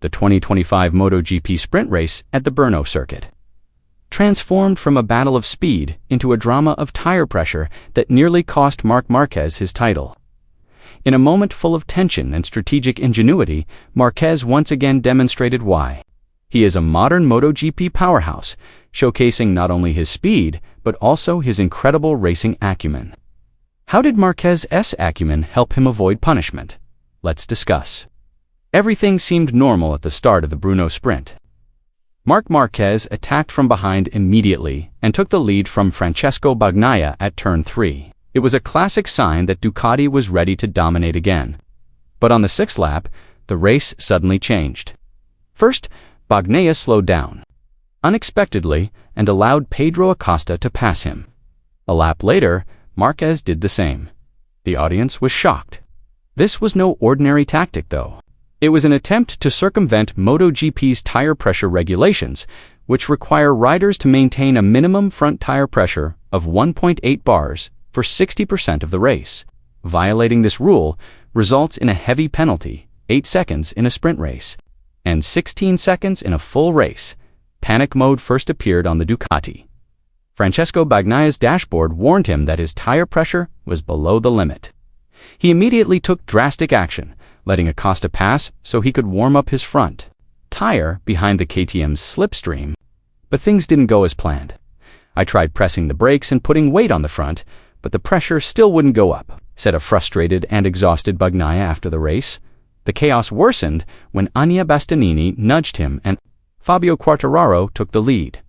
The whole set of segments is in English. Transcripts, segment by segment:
the 2025 MotoGP sprint race at the Brno circuit, transformed from a battle of speed into a drama of tire pressure that nearly cost Marc Márquez his title. In a moment full of tension and strategic ingenuity, Marquez once again demonstrated why. He is a modern MotoGP powerhouse, showcasing not only his speed, but also his incredible racing acumen. How did Marquez's acumen help him avoid punishment? Let's discuss. Everything seemed normal at the start of the Brno sprint. Marc Márquez attacked from behind immediately and took the lead from Francesco Bagnaia at turn 3. It was a classic sign that Ducati was ready to dominate again. But on the 6th lap, the race suddenly changed. First, Bagnaia slowed down unexpectedly and allowed Pedro Acosta to pass him. A lap later, Marquez did the same. The audience was shocked. This was no ordinary tactic, though. It was an attempt to circumvent MotoGP's tire pressure regulations, which require riders to maintain a minimum front tire pressure of 1.8 bars for 60% of the race. Violating this rule results in a heavy penalty, 8 seconds in a sprint race, and 16 seconds in a full race. Panic mode first appeared on the Ducati. Francesco Bagnaia's dashboard warned him that his tire pressure was below the limit. He immediately took drastic action, letting Acosta pass so he could warm up his front tire behind the KTM's slipstream. But things didn't go as planned. "I tried pressing the brakes and putting weight on the front, but the pressure still wouldn't go up," said a frustrated and exhausted Bagnaia after the race. The chaos worsened when Ania Bastianini nudged him and Fabio Quartararo took the lead.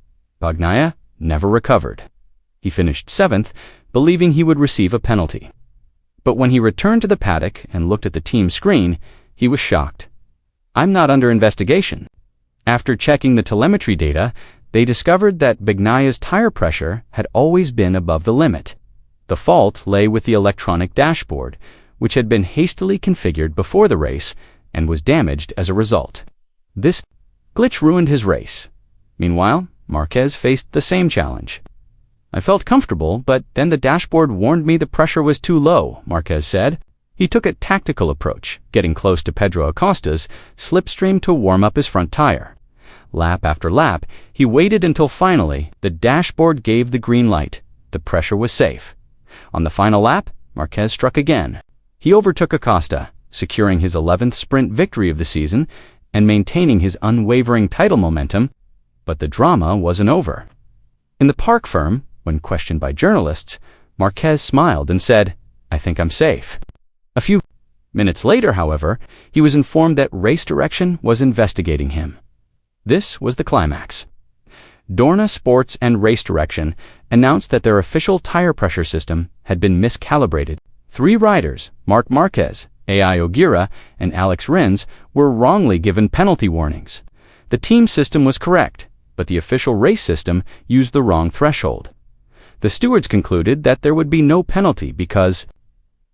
Bagnaia never recovered. He finished 7th, believing he would receive a penalty. But when he returned to the paddock and looked at the team screen, he was shocked. "I'm not under investigation." After checking the telemetry data, they discovered that Bagnaia's tire pressure had always been above the limit. The fault lay with the electronic dashboard, which had been hastily configured before the race and was damaged as a result. This glitch ruined his race. Meanwhile, Marquez faced the same challenge. "I felt comfortable, but then the dashboard warned me the pressure was too low," Marquez said. He took a tactical approach, getting close to Pedro Acosta's slipstream to warm up his front tire. Lap after lap, he waited until finally the dashboard gave the green light. The pressure was safe. On the final lap, Marquez struck again. He overtook Acosta, securing his 11th sprint victory of the season and maintaining his unwavering title momentum. But the drama wasn't over. In the park firm, when questioned by journalists, Marquez smiled and said, "I think I'm safe." A few minutes later, however, he was informed that Race Direction was investigating him. This was the climax. Dorna Sports and Race Direction announced that their official tire pressure system had been miscalibrated. 3 riders, Marc Márquez, AI Ogiera, and Alex Rins, were wrongly given penalty warnings. The team system was correct, but the official race system used the wrong threshold. The stewards concluded that there would be no penalty because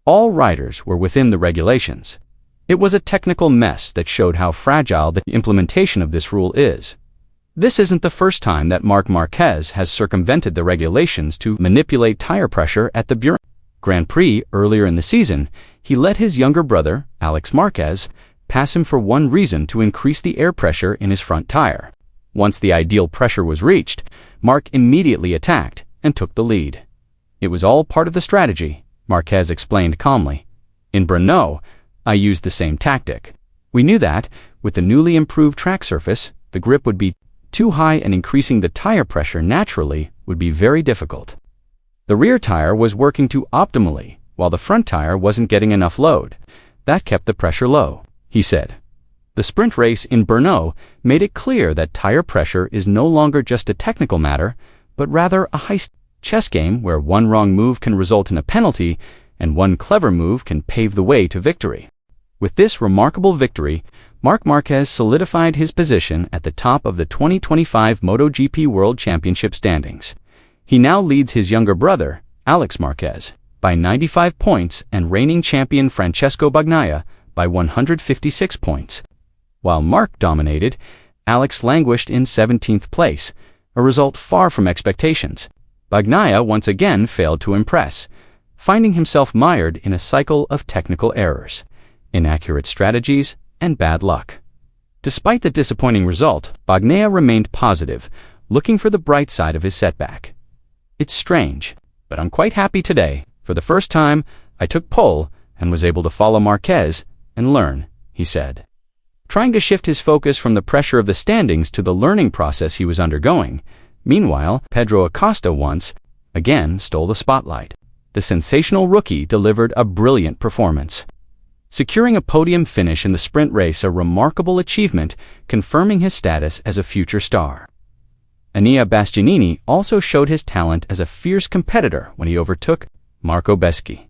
all riders were within the regulations. It was a technical mess that showed how fragile the implementation of this rule is. This isn't the first time that Marc Márquez has circumvented the regulations to manipulate tire pressure at the Brno Grand Prix. Earlier in the season, he let his younger brother, Alex Marquez, pass him for one reason: to increase the air pressure in his front tire. Once the ideal pressure was reached, Marc immediately attacked and took the lead. "It was all part of the strategy," Marquez explained calmly. "In Brno, I used the same tactic. We knew that, with the newly improved track surface, the grip would be too high and increasing the tire pressure naturally would be very difficult. The rear tire was working too optimally, while the front tire wasn't getting enough load. That kept the pressure low," he said. The sprint race in Brno made it clear that tire pressure is no longer just a technical matter, but rather a high chess game where one wrong move can result in a penalty and one clever move can pave the way to victory. With this remarkable victory, Marc Márquez solidified his position at the top of the 2025 MotoGP World Championship standings. He now leads his younger brother, Alex Marquez, by 95 points and reigning champion Francesco Bagnaia by 156 points. While Marc dominated, Alex languished in 17th place, a result far from expectations. Bagnaia once again failed to impress, finding himself mired in a cycle of technical errors, inaccurate strategies, and bad luck. Despite the disappointing result, Bagnaia remained positive, looking for the bright side of his setback. "It's strange, but I'm quite happy today. For the first time, I took pole and was able to follow Marquez and learn," he said. Trying to shift his focus from the pressure of the standings to the learning process he was undergoing. Meanwhile, Pedro Acosta once again stole the spotlight. The sensational rookie delivered a brilliant performance, securing a podium finish in the sprint race, a remarkable achievement confirming his status as a future star. Enea Bastianini also showed his talent as a fierce competitor when he overtook Marco Beschi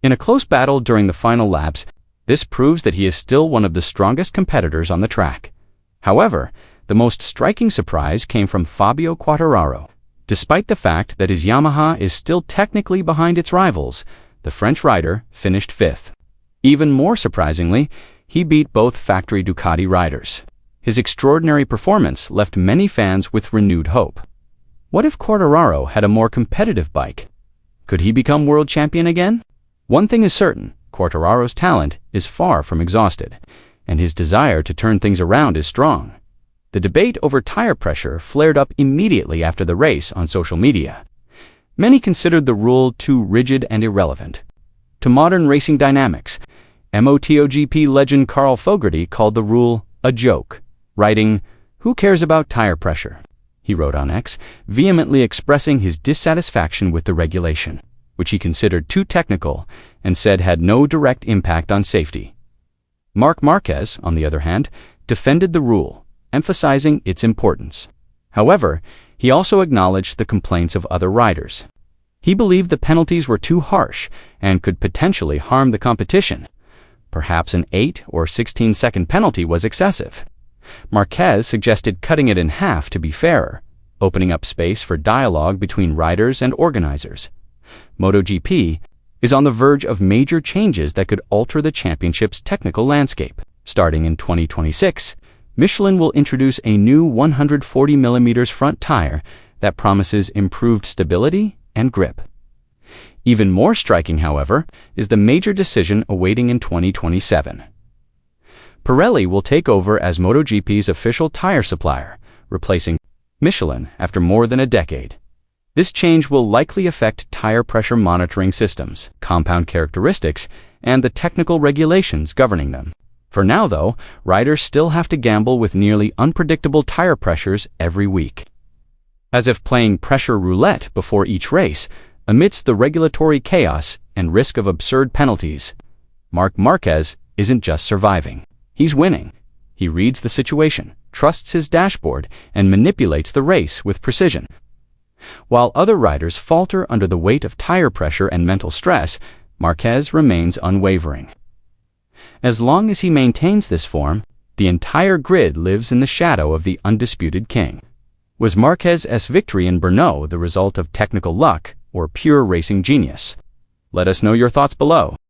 in a close battle during the final laps. This proves that he is still one of the strongest competitors on the track. However, the most striking surprise came from Fabio Quartararo. Despite the fact that his Yamaha is still technically behind its rivals, the French rider finished fifth. Even more surprisingly, he beat both factory Ducati riders. His extraordinary performance left many fans with renewed hope. What if Quartararo had a more competitive bike? Could he become world champion again? One thing is certain, Quartararo's talent is far from exhausted, and his desire to turn things around is strong. The debate over tire pressure flared up immediately after the race on social media. Many considered the rule too rigid and irrelevant to modern racing dynamics. MotoGP legend Carl Fogarty called the rule a joke, writing, "Who cares about tire pressure?" he wrote on X, vehemently expressing his dissatisfaction with the regulation, which he considered too technical and said had no direct impact on safety. Marc Márquez, on the other hand, defended the rule, emphasizing its importance. However, he also acknowledged the complaints of other riders. He believed the penalties were too harsh and could potentially harm the competition. Perhaps an 8 or 16-second penalty was excessive. Marquez suggested cutting it in half to be fairer, opening up space for dialogue between riders and organizers. MotoGP is on the verge of major changes that could alter the championship's technical landscape. Starting in 2026, Michelin will introduce a new 140mm front tire that promises improved stability and grip. Even more striking, however, is the major decision awaiting in 2027. Pirelli will take over as MotoGP's official tire supplier, replacing Michelin after more than a decade. This change will likely affect tire pressure monitoring systems, compound characteristics, and the technical regulations governing them. For now, though, riders still have to gamble with nearly unpredictable tire pressures every week. As if playing pressure roulette before each race, amidst the regulatory chaos and risk of absurd penalties, Marc Márquez isn't just surviving. He's winning. He reads the situation, trusts his dashboard, and manipulates the race with precision. While other riders falter under the weight of tire pressure and mental stress, Márquez remains unwavering. As long as he maintains this form, the entire grid lives in the shadow of the undisputed king. Was Márquez's victory in Brno the result of technical luck or pure racing genius? Let us know your thoughts below.